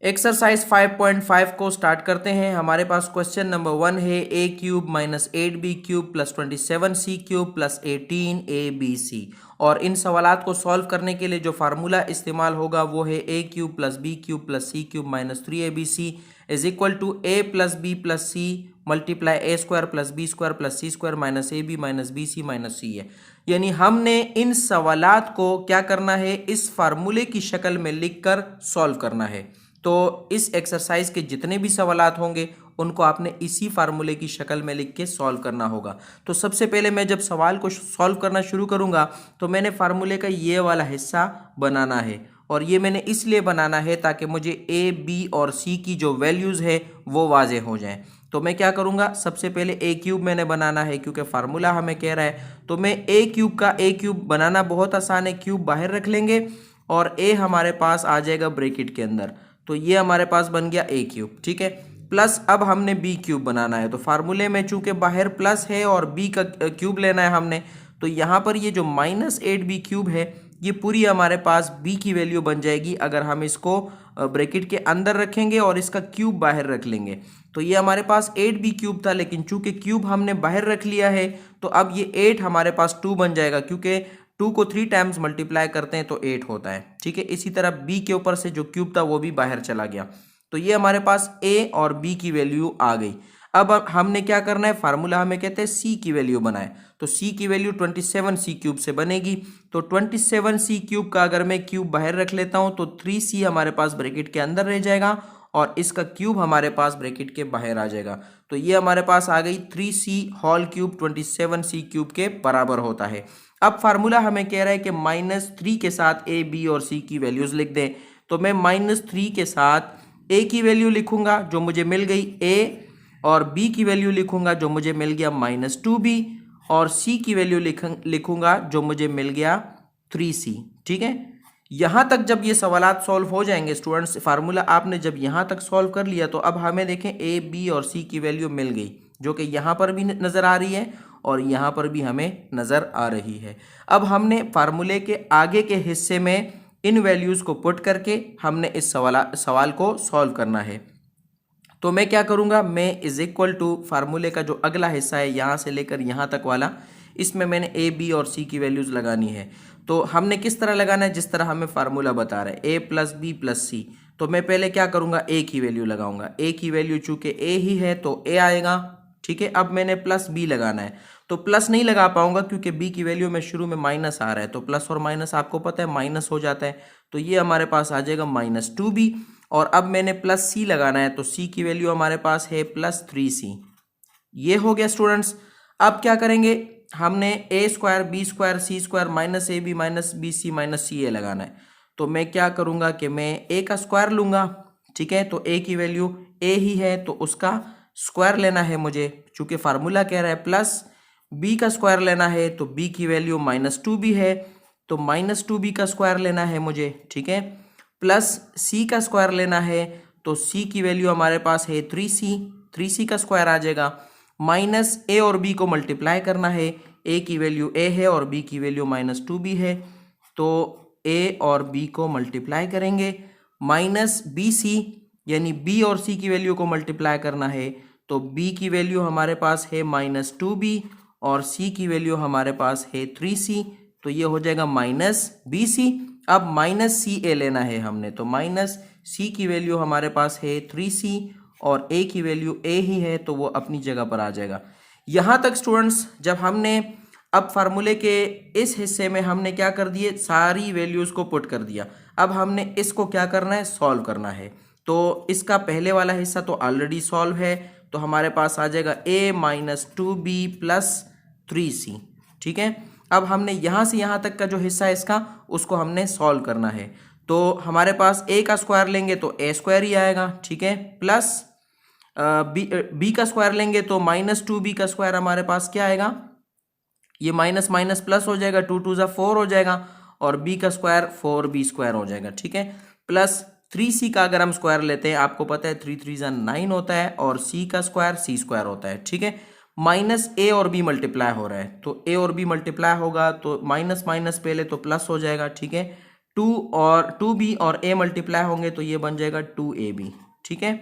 Exercise 5.5 को start करते हैं। हमारे पास क्वेश्चन नंबर 1 है A cube minus 8b cube plus 27c cube plus 18abc। और इन सवालात को सॉल्व करने के लिए जो फार्मूला इस्तेमाल होगा वो है A cube plus B cube plus C cube minus 3abc is equal to A plus B plus C multiply A square plus B square plus C square minus A B minus B C minus C है। यानी हमने इन सवालात को क्या करना है, इस फार्मूले की शक्ल में लिखकर सॉल्व करना है। तो इस एक्सरसाइज के जितने भी सवालात होंगे उनको आपने इसी फार्मूले की शक्ल में लिख के सॉल्व करना होगा। तो सबसे पहले मैं जब सवाल को सॉल्व करना शुरू करूंगा तो मैंने फार्मूले का ये वाला हिस्सा बनाना है, और ये मैंने इसलिए बनाना है ताकि मुझे ए बी और सी की जो वैल्यूज़ है वो वाजे हो जाएं। तो मैं क्या करूंगा, सबसे पहले ए क्यूब मैंने बनाना है क्योंकि फार्मूला हमें कह रहा है। तो मैं ए क्यूब का ए क्यूब बनाना बहुत आसान है, क्यूब बाहर रख लेंगे और ए हमारे पास आ जाएगा ब्रैकेट के अंदर। तो ये हमारे पास बन गया ए क्यूब, ठीक है। प्लस अब हमने बी क्यूब बनाना है। तो फार्मूले में चूंकि बाहर प्लस है और बी का क्यूब लेना है हमने, तो यहाँ पर ये जो -8b क्यूब है ये पूरी हमारे पास b की वैल्यू बन जाएगी अगर हम इसको ब्रैकेट के अंदर रखेंगे और इसका क्यूब बाहर रख लेंगे। तो ये हमारे पास 8b क्यूब था, लेकिन चूंकि क्यूब हमने बाहर रख लिया है तो अब ये 8 हमारे पास 2 बन जाएगा, क्योंकि 2 को 3 टाइम्स मल्टीप्लाई करते हैं तो 8 होता है, ठीक है। इसी तरह b के ऊपर से जो क्यूब था वो भी बाहर चला गया। तो ये हमारे पास a और b की वैल्यू आ गई। अब हमने क्या करना है, फार्मूला हमें कहते हैं c की वैल्यू बनाए। तो c की वैल्यू 27c क्यूब से बनेगी। तो 27c क्यूब का अगर मैं क्यूब बाहर रख लेता हूं तो 3c हमारे पास ब्रैकेट के अंदर रह जाएगा और इसका क्यूब हमारे पास ब्रैकेट के बाहर आ जाएगा। तो ये हमारे पास आ गई 3c whole cube 27c cube के बराबर होता है। अब फार्मूला हमें कह रहा है कि -3 के साथ a b और c की वैल्यूज लिख दें। तो मैं -3 के साथ a की वैल्यू लिखूंगा जो मुझे मिल गई a, और b की वैल्यू लिखूंगा जो मुझे मिल गया -2b, और c की वैल्यू लिखूंगा जो मुझे मिल गया 3c, ठीक है। यहां तक जब ये सवालात सॉल्व हो जाएंगे स्टूडेंट्स, फार्मूला आपने जब यहां तक सॉल्व कर लिया तो अब हमें देखें a b और c की वैल्यू मिल गई, जो कि यहां पर भी नजर आ रही है और यहां पर भी हमें नजर आ रही है। अब हमने फार्मूले के आगे के हिस्से में इन वैल्यूज को पुट करके हमने इस सवाल को सॉल्व करना है। तो मैं क्या करूंगा, मैं इज इक्वल टू फार्मूले का जो अगला हिस्सा है यहां से लेकर यहां तक वाला, इसमें मैंने ए बी और सी की वैल्यूज लगानी है। तो हमने किस तरह लगाना है, जिस तरह हमें फार्मूला बता रहा है ए प्लस बी प्लस सी। तो मैं पहले क्या करूंगा, ए की वैल्यू लगाऊंगा। ए की वैल्यू चूंकि ए ही है तो ए आएगा, ठीक है। अब मैंने प्लस बी लगाना है, तो प्लस नहीं लगा पाऊंगा क्योंकि बी की वैल्यू में शुरू में माइनस आ रहा है, तो प्लस और माइनस आपको पता है माइनस हो जाता है। तो ये हमारे पास आ जाएगा -2b, और अब मैंने प्लस सी लगाना है तो सी की वैल्यू हमारे पास है +3c। ये हो गया स्टूडेंट्स। अब क्या करेंगे, हमने a square B square C square minus A B minus B C minus C A लगाना है। तो मैं क्या करूंगा कि मैं a का स्क्वायर लूंगा, ठीक है। तो a की वैल्यू a ही है तो उसका स्क्वायर लेना है मुझे, चूंकि फार्मूला कह रहा है प्लस। b का स्क्वायर लेना है तो b की वैल्यू -2b है तो -2b का स्क्वायर लेना है मुझे, ठीक है। प्लस c का स्क्वायर लेना है तो c की वैल्यू हमारे पास है 3c का स्क्वायर आ जाएगा। माइनस a और b को मल्टीप्लाई करना है, a की वैल्यू a है और b की वैल्यू -2b है, तो a और b को मल्टीप्लाई करेंगे। -bc यानी b और c की वैल्यू को मल्टीप्लाई करना है, तो b की वैल्यू हमारे पास है -2b और c की वैल्यू हमारे पास है 3c, तो ये हो जाएगा -bc। अब -ca लेना है हमने, तो -c की वैल्यू हमारे पास है 3c और a की वैल्यू a ही है तो वो अपनी जगह पर आ जाएगा। यहाँ तक स्टूडेंट्स जब हमने अब फार्मूले के इस हिस्से में हमने क्या कर दिए, सारी वैल्यूज़ को पुट कर दिया। अब हमने इसको क्या करना है, सॉल्व करना है। तो इसका पहले वाला हिस्सा तो ऑलरेडी सॉल्व है, तो हमारे पास आ जाएगा a -2b + 3c, ठीक है। अब हमने यहाँ से यहाँ तक का जो हिस्सा है इसका, उसको हमने सॉल्व करना है। तो हमारे पास a का स्क्वायर लेंगे तो a स्क्वायर ही आएगा, ठीक है। प्लस b का स्क्वायर लेंगे तो -2b का स्क्वायर हमारे पास क्या आएगा, ये माइनस माइनस प्लस हो जाएगा, 2 2 4 हो जाएगा, और b का स्क्वायर 4b स्क्वायर हो जाएगा, ठीक है। प्लस 3c का अगर हम स्क्वायर लेते हैं, आपको पता है 3 3 9 होता है, और c का स्क्वायर c स्क्वायर होता है, ठीक है। माइनस a और b मल्टीप्लाई हो रहा है, तो a और b मल्टीप्लाई होगा तो माइनस माइनस पहले तो प्लस हो जाएगा, ठीक है। टू बी और ए मल्टीप्लाई होंगे तो ये बन जाएगा 2ab। ठीक है,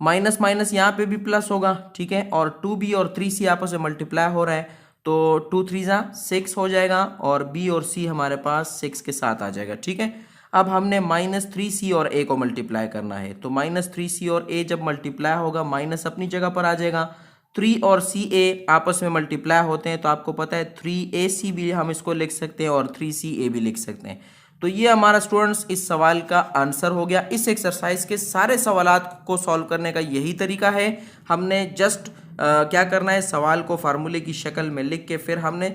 माइनस माइनस यहाँ पे भी प्लस होगा। ठीक है, और 2b और 3c आपस में मल्टीप्लाई हो रहा है तो 2 3 6 हो जाएगा और b और c हमारे पास 6 के साथ आ जाएगा। ठीक है, अब हमने -3c और a को मल्टीप्लाई करना है तो -3c और a जब मल्टीप्लाई होगा माइनस अपनी जगह पर आ जाएगा। 3 और ca आपस में मल्टीप्लाई होते हैं तो आपको पता है 3ac भी हम इसको लिख सकते हैं और 3ca भी लिख सकते हैं। तो ये हमारा स्टूडेंट्स इस सवाल का आंसर हो गया। इस एक्सरसाइज के सारे सवालात को सॉल्व करने का यही तरीका है। हमने जस्ट क्या करना है, सवाल को फार्मूले की शक्ल में लिख के फिर हमने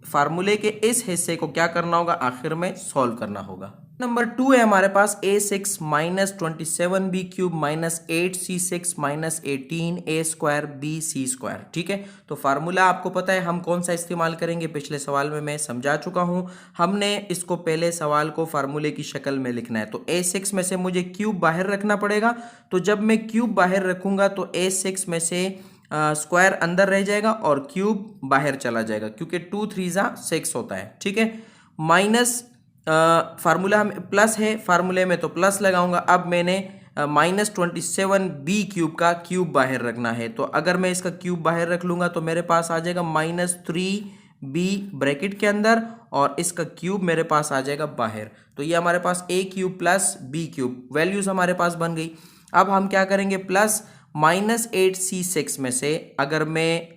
फार्मूले के इस हिस्से को क्या करना होगा, आखिर में सॉल्व करना होगा। नंबर 2 है हमारे पास a6 minus 27b cube minus 8c6 minus 18a square bc square. ठीक है, तो फार्मूला आपको पता है हम कौन सा इस्तेमाल करेंगे, पिछले सवाल में मैं समझा चुका हूं। हमने इसको पहले सवाल को फार्मूले की शक्ल में लिखना है तो a6 में से मुझे क्यूब बाहर रखना पड़ेगा। तो जब मैं क्यूब बाहर रखूंगा तो a6 में से स्क्वायर अंदर रह जाएगा और क्यूब बाहर चला जाएगा क्योंकि 2 3 6 होता है। ठीक है, माइनस फार्मूला में प्लस है, फार्मूले में तो प्लस लगाऊंगा। अब मैंने -27b क्यूब का क्यूब बाहर रखना है तो अगर मैं इसका क्यूब बाहर रख लूंगा तो मेरे पास आ जाएगा -3b ब्रैकेट के अंदर और इसका क्यूब मेरे पास आ जाएगा बाहर। तो ये हमारे पास a cube plus b cube values हमारे पास बन गई। अब हम क्या करेंगे, प्लस -8c6 में से अगर मैं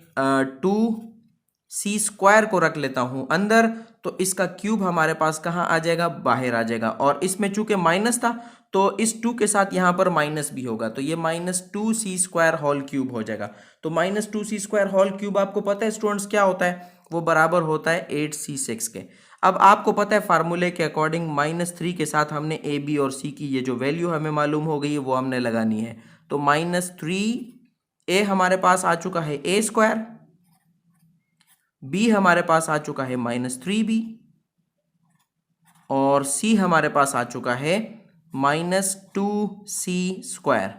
2c स्क्वायर को रख लेता हूं अंदर तो इसका क्यूब हमारे पास कहाँ आ जाएगा, बाहर आ जाएगा। और इसमें चूंकि माइनस था तो इस 2 के साथ यहां पर माइनस भी होगा तो ये -2c स्क्वायर होल क्यूब हो जाएगा। तो -2c स्क्वायर होल क्यूब आपको पता है स्टूडेंट्स क्या होता है, वो बराबर होता है 8c6 के। अब आपको पता है फार्मूले के अकॉर्डिंग -3 के साथ हमने a b और c की ये जो वैल्यू हमें मालूम हो गई है वो हमने लगानी है। तो -3a हमारे पास आ चुका है a स्क्वायर, b हमारे पास आ चुका है -3b और c हमारे पास आ चुका है -2c स्क्वायर।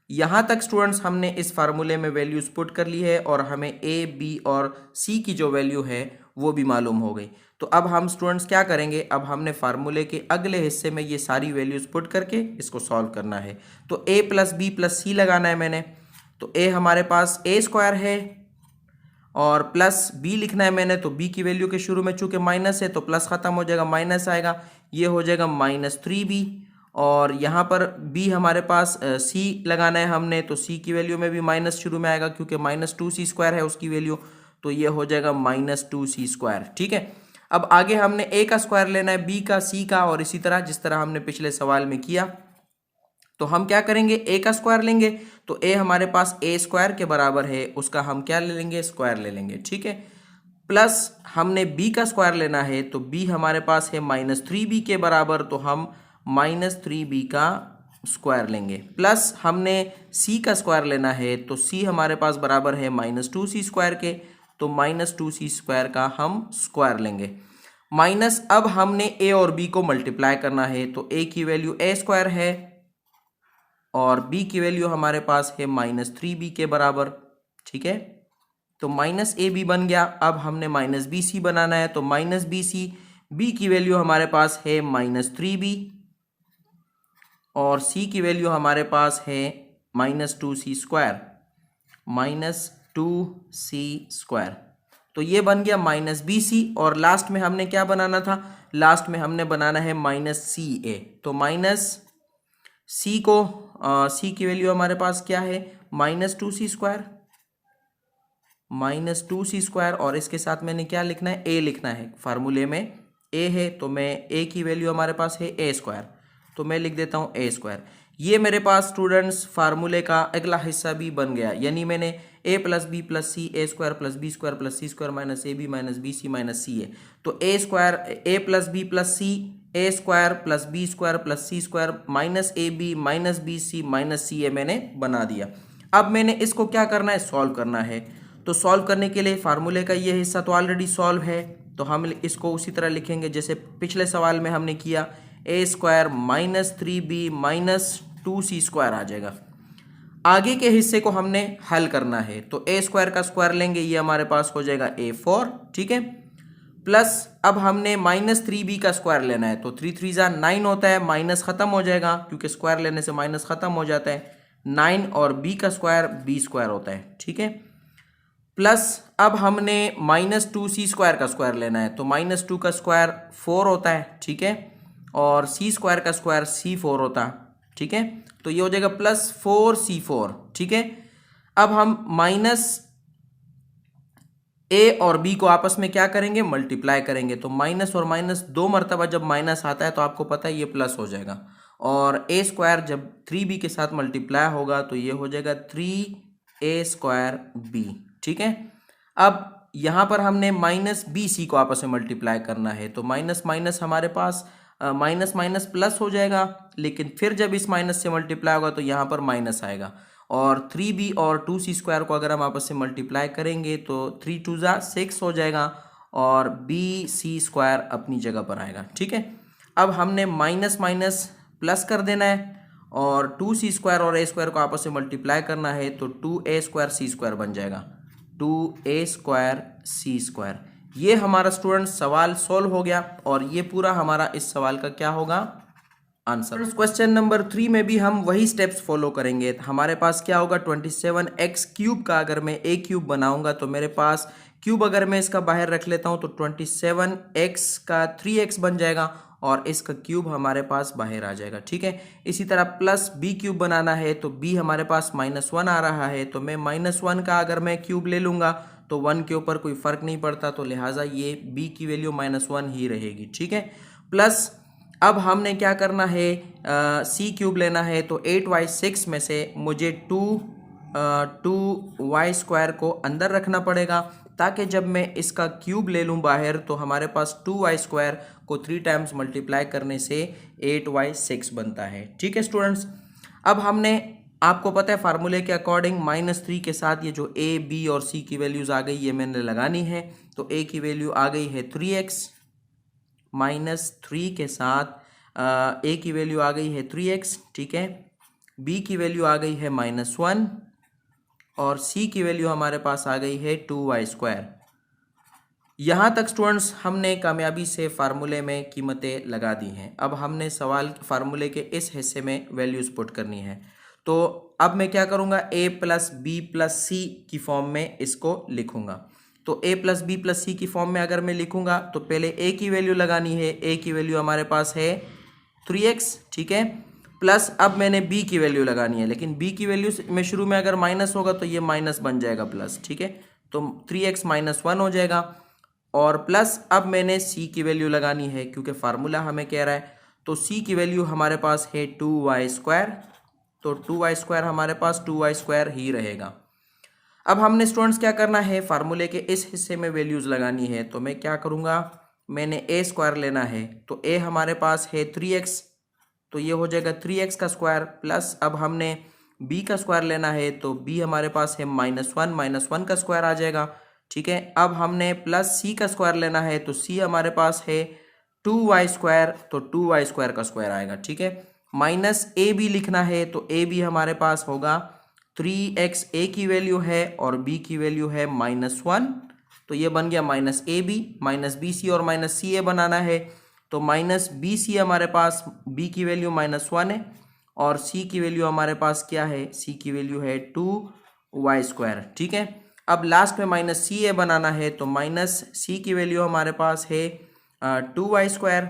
यहां तक स्टूडेंट्स हमने इस फार्मूले में वैल्यूज पुट कर ली है और हमें a b और c की जो वैल्यू है वो भी मालूम हो गई। तो अब हम स्टूडेंट्स क्या करेंगे, अब हमने फार्मूले के अगले हिस्से में ये सारी वैल्यूज पुट करके इसको सॉल्व करना है। तो a प्लस बी प्लस सी लगाना है मैंने। तो a हमारे पास a स्क्वायर है और प्लस b लिखना है मैंने। तो b की वैल्यू के शुरू में चूंकि माइनस है तो प्लस खत्म हो जाएगा, माइनस आएगा, ये हो जाएगा -3b। और यहाँ पर b हमारे पास c लगाना है हमने तो c की वैल्यू में भी माइनस शुरू में आएगा क्योंकि -2c स्क्वायर है उसकी वैल्यू, तो ये हो जाएगा -2c स्क्वायर। ठीक है, अब आगे हमने a का स्क्वायर लेना है, b का, c का और इसी तरह जिस तरह हमने पिछले सवाल में किया। तो हम क्या करेंगे, a का स्क्वायर लेंगे तो a हमारे पास a स्क्वायर के बराबर है, उसका हम क्या ले लेंगे, स्क्वायर ले लेंगे। ठीक है, प्लस हमने b का स्क्वायर लेना है तो b हमारे पास है -3b के बराबर तो हम -3b का स्क्वायर लेंगे। प्लस हमने c का स्क्वायर लेना है तो c हमारे पास बराबर है -2c स्क्वायर के तो -2c स्क्वायर का हम स्क्वायर लेंगे। माइनस अब हमने a और b को मल्टीप्लाई करना है तो a की वैल्यू a स्क्वायर है और b की वैल्यू हमारे पास है -3b के बराबर। ठीक है, तो -ab बन गया। अब हमने -bc बनाना है तो -bc, b की वैल्यू हमारे पास है -3b और c की वैल्यू हमारे पास है -2c स्क्वायर, -2c स्क्वायर। तो ये बन गया -bc और लास्ट में हमने क्या बनाना था, लास्ट में हमने बनाना है -ca। तो -c को c की वैल्यू हमारे पास क्या है, -2c स्क्वायर, -2c स्क्वायर और इसके साथ मैंने क्या लिखना है, a लिखना है। फार्मूले में a है तो मैं a की वैल्यू हमारे पास है a स्क्वायर तो मैं लिख देता हूँ a स्क्वायर। ये मेरे पास स्टूडेंट्स फार्मूले का अगला हिस्सा भी बन गया, यानी मैंने a plus B plus C, A square plus B square plus C square minus A B minus B C minus C है। तो a square, a plus B plus C, A square plus B square plus C square minus A B minus B C minus C A मैंने बना दिया। अब मैंने इसको क्या करना है, सॉल्व करना है। तो सॉल्व करने के लिए फार्मूले का ये हिस्सा तो ऑलरेडी सॉल्व है तो हम इसको उसी तरह लिखेंगे जैसे पिछले सवाल में हमने किया, a square -3b -2c square आ जाएगा। आगे के हिस्से को हमने हल करना है तो a स्क्वायर का स्क्वायर लेंगे, ये हमारे पास हो जाएगा a4। ठीक है, प्लस अब हमने -3b का स्क्वायर लेना है, तो 3 3 जा 9 होता है, माइनस खत्म हो जाएगा क्योंकि स्क्वायर लेने से माइनस खत्म हो जाता है। 9 और b का स्क्वायर b स्क्वायर होता है, ठीक है। प्लस अब हमने -2c स्क्वायर का स्क्वायर लेना है, तो -2 का स्क्वायर 4 होता है, ठीक है, और c स्क्वायर का स्क्वायर c4 होता है, ठीक है। तो ये हो जाएगा +4c4, ठीक है। अब हम माइनस ए और बी को आपस में क्या करेंगे, मल्टीप्लाई करेंगे। तो माइनस और माइनस 2 मरतबा जब माइनस आता है तो आपको पता है ये प्लस हो जाएगा, और ए स्क्वायर जब 3b के साथ मल्टीप्लाई होगा तो ये हो जाएगा 3a²b, ठीक है। अब यहाँ पर हमने -bc को आपस में मल्टीप्लाई करना है, तो माइनस माइनस हमारे पास माइनस माइनस प्लस हो जाएगा, लेकिन फिर जब इस माइनस से मल्टीप्लाई होगा तो यहाँ पर माइनस आएगा, और 3b और 2c स्क्वायर को अगर हम आपस में मल्टीप्लाई करेंगे तो 3 2 जा 6 हो जाएगा, और bc स्क्वायर अपनी जगह पर आएगा, ठीक है। अब हमने माइनस माइनस प्लस कर देना है, और 2c स्क्वायर और a स्क्वायर को आपस में मल्टीप्लाई करना है, तो 2a² c स्क्वायर बन जाएगा, 2a² c स्क्वायर। ये हमारा स्टूडेंट सवाल सॉल्व हो गया, और ये पूरा हमारा इस सवाल का क्या होगा, आंसर। क्वेश्चन नंबर 3 में भी हम वही स्टेप्स फॉलो करेंगे। हमारे पास क्या होगा, 27x³ का अगर मैं a³ बनाऊंगा तो मेरे पास क्यूब अगर मैं इसका बाहर रख लेता हूं तो 27x का 3x बन जाएगा, और इसका क्यूब हमारे पास बाहर आ जाएगा, ठीक है। इसी तरह +b³ बनाना है, तो b हमारे पास -1 आ रहा है, तो मैं -1 का अगर मैं क्यूब ले लूंगा तो 1 के ऊपर कोई फर्क नहीं पड़ता, तो लिहाजा ये b की वैल्यू -1 ही रहेगी, ठीक है। प्लस अब हमने क्या करना है, c³ लेना है, तो 8y6 में से मुझे 2y² को अंदर रखना पड़ेगा, ताकि जब मैं इसका क्यूब ले लूँ बाहर तो हमारे पास 2y² को 3 टाइम्स मल्टीप्लाई करने से 8y6 बनता है, ठीक है स्टूडेंट्स। अब हमने, आपको पता है फार्मूले के अकॉर्डिंग -3 के साथ ये जो a b और c की वैल्यूज़ आ गई ये मैंने लगानी है, तो a की वैल्यू आ गई है 3x, -3 के साथ a की वैल्यू आ गई है 3x, ठीक है, b की वैल्यू आ गई है -1, और c की वैल्यू हमारे पास आ गई है 2y²। यहाँ तक स्टूडेंट्स हमने कामयाबी से फार्मूले में कीमतें लगा दी हैं। अब हमने सवाल फार्मूले के इस हिस्से में वैल्यूज़ पुट करनी है, तो अब मैं क्या करूँगा, a + b + c की फॉर्म में इसको लिखूँगा। तो a + b + c की फॉर्म में अगर मैं लिखूँगा तो पहले a की वैल्यू लगानी है, a की वैल्यू हमारे पास है 3x, ठीक है। प्लस अब मैंने b की वैल्यू लगानी है, लेकिन b की वैल्यू में शुरू में अगर माइनस होगा तो ये माइनस बन जाएगा प्लस, ठीक है, तो 3x - 1 हो जाएगा, और प्लस अब मैंने c की वैल्यू लगानी है क्योंकि फार्मूला हमें कह रहा है, तो c की वैल्यू हमारे पास है 2y², तो 2y² हमारे पास 2y² ही रहेगा। अब हमने स्टूडेंट्स क्या करना है, फार्मूले के इस हिस्से में वैल्यूज़ लगानी है, तो मैं क्या करूँगा, मैंने a² लेना है, तो a हमारे पास है 3x, तो ये हो जाएगा 3x का स्क्वायर, प्लस अब हमने b का स्क्वायर लेना है, तो b हमारे पास है -1 का स्क्वायर आ जाएगा, ठीक है। अब हमने प्लस c का स्क्वायर लेना है, तो c हमारे पास है 2y², तो 2y² का स्क्वायर आएगा, ठीक है। -ab लिखना है, तो ab हमारे पास होगा 3x, a की वैल्यू है और b की वैल्यू है -1, तो ये बन गया -ab, -bc और -ca बनाना है, तो -bc हमारे पास b की वैल्यू -1 है, और c की वैल्यू हमारे पास क्या है, c की वैल्यू है 2y², ठीक है। अब लास्ट में -ca बनाना है, तो -c की वैल्यू हमारे पास है 2y²,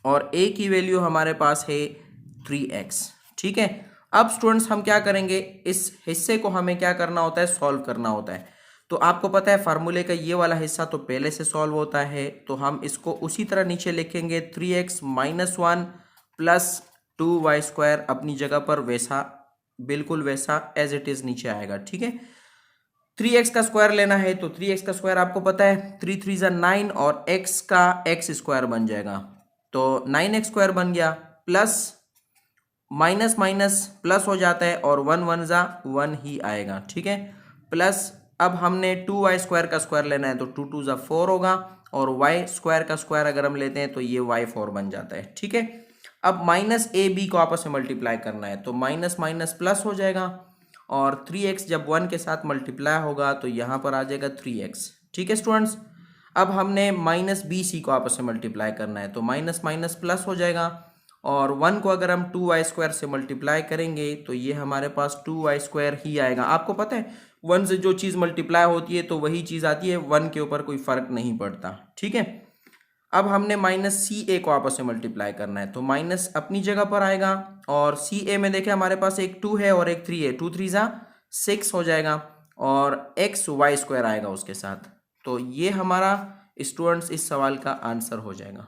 और a की वैल्यू हमारे पास है 3x, ठीक है। अब स्टूडेंट्स हम क्या करेंगे, इस हिस्से को हमें क्या करना होता है, सॉल्व करना होता है। तो आपको पता है फार्मूले का ये वाला हिस्सा तो पहले से सॉल्व होता है, तो हम इसको उसी तरह नीचे लिखेंगे, 3x - 1 + 2y² अपनी जगह पर वैसा, बिल्कुल वैसा एज इट इज़ नीचे आएगा, ठीक है। 3x का स्क्वायर लेना है, तो 3x का स्क्वायर आपको पता है 3 3 जा 9, और x का x² बन जाएगा, तो 9x² बन गया, प्लस माइनस माइनस प्लस हो जाता है, और 1 1 जा 1 ही आएगा, ठीक है। प्लस अब हमने 2y² का स्क्वायर लेना है, तो 2 2 जा 4 होगा, और y² का स्क्वायर अगर हम लेते हैं तो ये y4 बन जाता है, ठीक है। अब -ab को आपस में मल्टीप्लाई करना है, तो माइनस माइनस प्लस हो जाएगा, और 3x जब 1 के साथ मल्टीप्लाई होगा तो यहाँ पर आ जाएगा 3x, ठीक है स्टूडेंट्स। अब हमने माइनस बी सी को आपस में मल्टीप्लाई करना है, तो माइनस माइनस प्लस हो जाएगा, और 1 को अगर हम 2y² से मल्टीप्लाई करेंगे तो ये हमारे पास 2y² ही आएगा। आपको पता है 1 से जो चीज़ मल्टीप्लाई होती है तो वही चीज़ आती है, 1 के ऊपर कोई फ़र्क नहीं पड़ता, ठीक है। अब हमने माइनस सी ए को आपस में मल्टीप्लाई करना है, तो माइनस अपनी जगह पर आएगा, और सी ए में देखें हमारे पास एक 2 है और एक 3 है, 2 3 जा 6 हो जाएगा, और एक्स वाई स्क्वायर आएगा उसके साथ। तो ये हमारा स्टूडेंट्स इस सवाल का आंसर हो जाएगा।